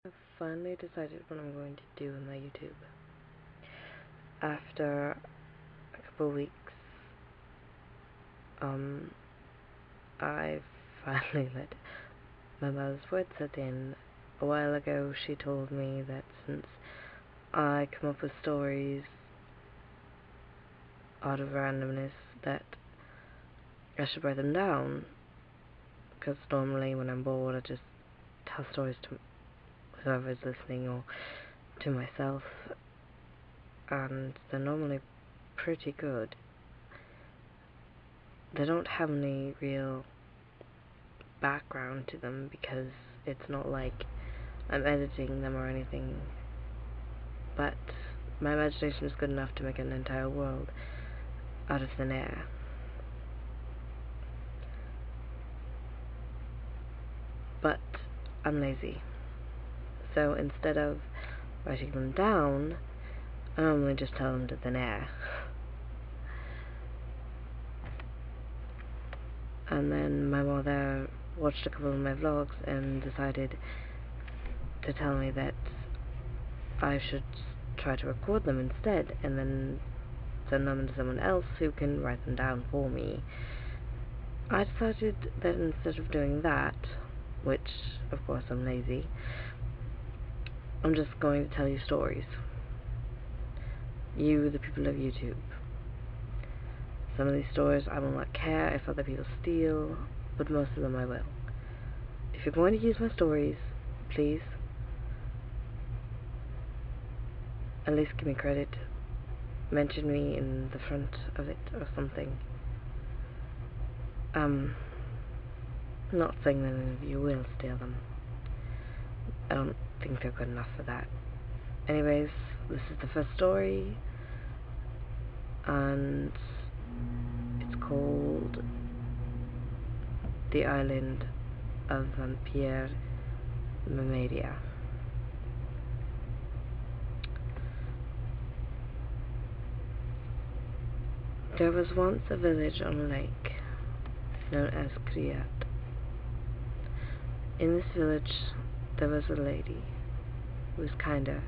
I've finally decided what I'm going to do on my YouTube. After a couple of weeks, I finally let my mother's words set in. A while ago, she told me that since I come up with stories out of randomness, that I should write them down, because normally when I'm bored, I just tell stories to whoever's listening or to myself, and they're normally pretty good. They don't have any real background to them because it's not like I'm editing them or anything, but my imagination is good enough to make an entire world out of thin air. But I'm lazy, so instead of writing them down, I normally just tell them to thin air. And then my mother watched a couple of my vlogs and decided to tell me that I should try to record them instead and then send them to someone else who can write them down for me. I decided that instead of doing that, which of course I'm lazy, I'm just going to tell you stories. You, the people of YouTube. Some of these stories I will not care if other people steal, but most of them I will. If you're going to use my stories, please at least give me credit. Mention me in the front of it or something. I'm not saying that any of you will steal them. I don't think they're good enough for that. Anyways, this is the first story, and it's called The Island of Vampirameradia. There was once a village on a lake known as Kriat. In this village there was a lady who was kinda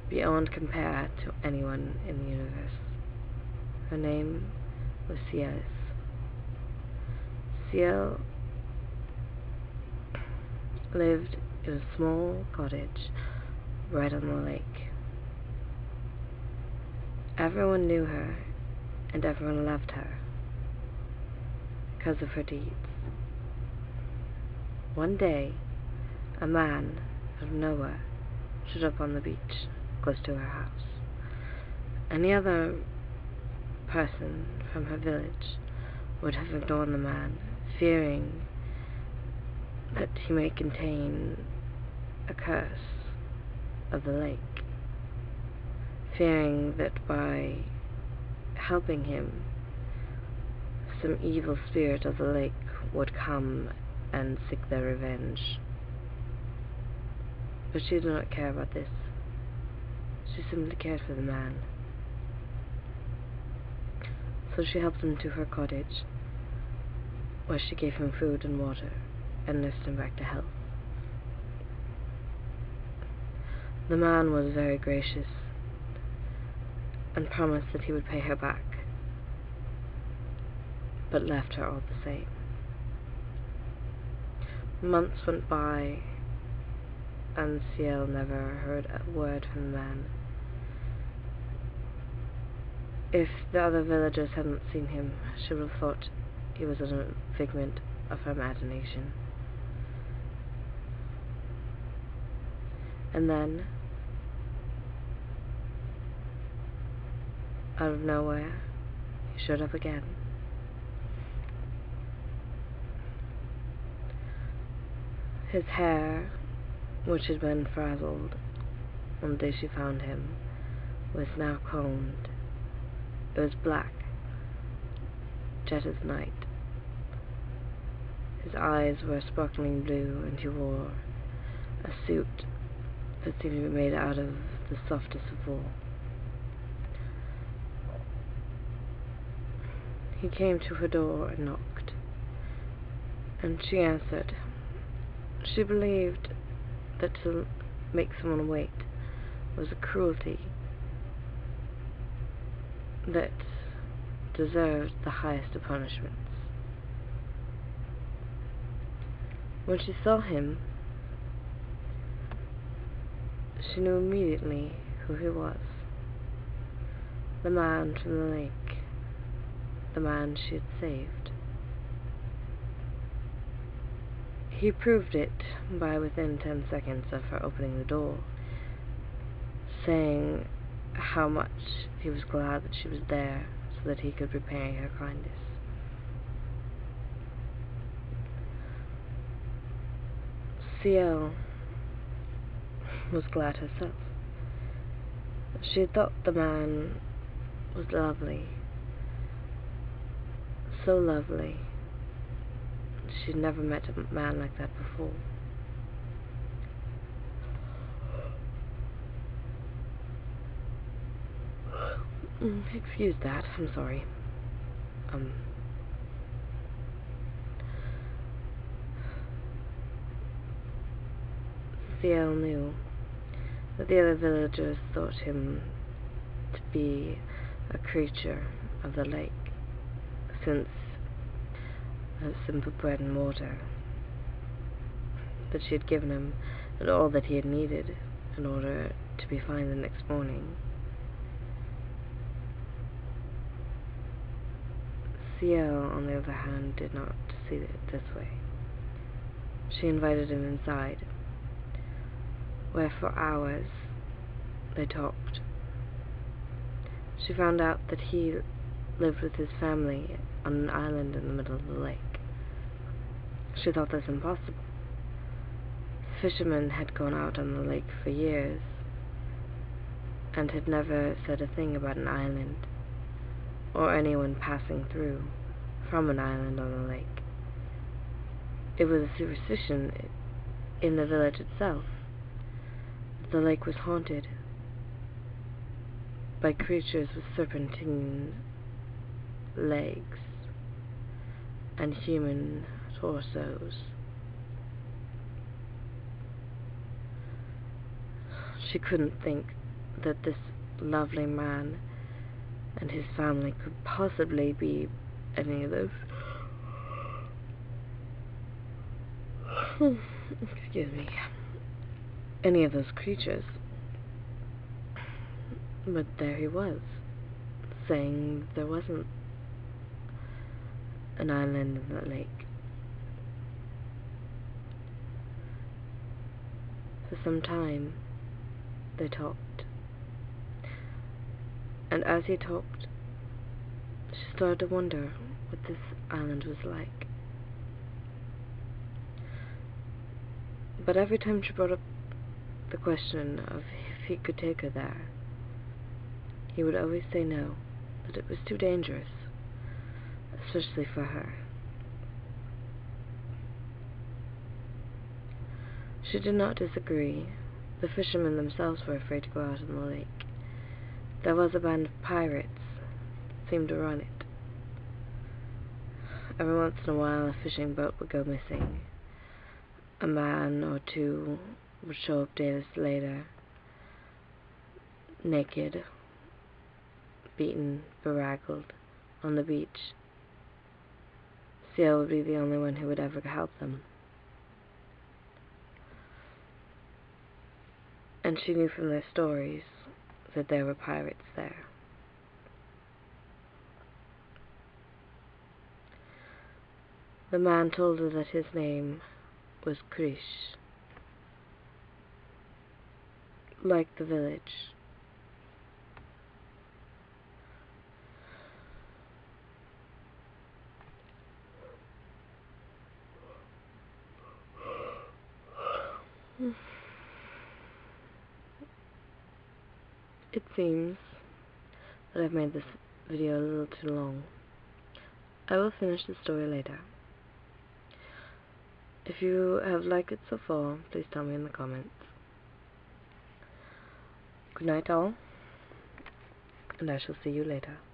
beyond compare to anyone in the universe. Her name was Ciel. Ciel lived in a small cottage right on the lake. Everyone knew her and everyone loved her because of her deeds. One day, a man out of nowhere showed up on the beach close to her house. Any other person from her village would have ignored the man, fearing that he may contain a curse of the lake, fearing that by helping him, some evil spirit of the lake would come and seek their revenge. But she did not care about this. She simply cared for the man. So she helped him to her cottage, where she gave him food and water and nursed him back to health. The man was very gracious and promised that he would pay her back, but left her all the same. Months went by, and Ciel never heard a word from the man. If the other villagers hadn't seen him, she would have thought he was a figment of her imagination. And then, out of nowhere, he showed up again. His hair, which had been frazzled on the day she found him, was now combed. It was black, jet as night. His eyes were sparkling blue, and he wore a suit that seemed to be made out of the softest of wool. He came to her door and knocked, and she answered. She believed that to make someone wait was a cruelty that deserved the highest of punishments. When she saw him, she knew immediately who he was. The man from the lake. The man she had saved. He proved it by within 10 seconds of her opening the door, saying how much he was glad that she was there so that he could repay her kindness. Ciel was glad herself. She had thought the man was lovely, so lovely. She'd never met a man like that before. Excuse that, I'm sorry. Ciel knew that the other villagers thought him to be a creature of the lake, since simple bread and water that she had given him, and all that he had needed in order to be fine the next morning. Ciel, on the other hand, did not see it this way. She invited him inside, where for hours they talked. She found out that he lived with his family on an island in the middle of the lake. She thought this impossible. Fishermen had gone out on the lake for years and had never said a thing about an island or anyone passing through from an island on the lake. It was a superstition in the village itself. The lake was haunted by creatures with serpentine legs and human torsos. She couldn't think that this lovely man and his family could possibly be any of those. Excuse me. Any of those creatures. But there he was, saying there wasn't an island in the lake. For some time, they talked. And as he talked, she started to wonder what this island was like. But every time she brought up the question of if he could take her there, he would always say no, that it was too dangerous, especially for her. She did not disagree. The fishermen themselves were afraid to go out on the lake. There was a band of pirates that seemed to run it. Every once in a while a fishing boat would go missing. A man or two would show up days later, naked, beaten, beraggled, on the beach. Ciel would be the only one who would ever help them. And she knew from their stories that there were pirates there. The man told her that his name was Krish, like the village. It seems that I've made this video a little too long. I will finish the story later. If you have liked it so far, please tell me in the comments. Good night all, and I shall see you later.